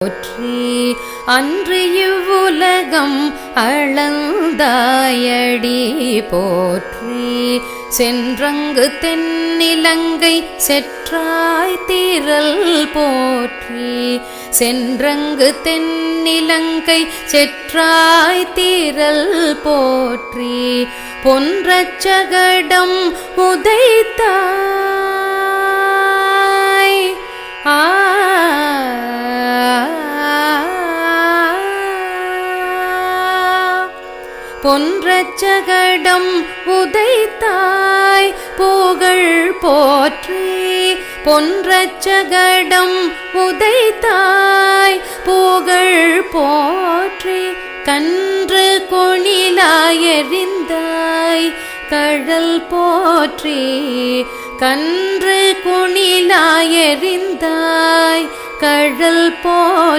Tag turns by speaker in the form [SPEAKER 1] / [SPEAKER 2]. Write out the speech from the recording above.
[SPEAKER 1] போற்றி. அன்று இவ்வுலகம் அளந்தாயடி போற்றி. சென்றங்கு தென்னிலங்கை செற்றாய் தீரல் போற்றி. சென்றங்கு தென்னிலங்கை செற்றாய் தீரல் போற்றி. பொன்றச் சகடம் உதைத்தாய் பொன்றச் சகடம் உதைத்தாய் புகழ் போற்றி. பொன்றச் சகடம் உதைத்தாய் புகழ் போற்றி. கன்று கொணிலாயெறிந்தாய் கழல் போற்றி. கன்று கொணிலாயெறிந்தாய் கழல் போற்றி.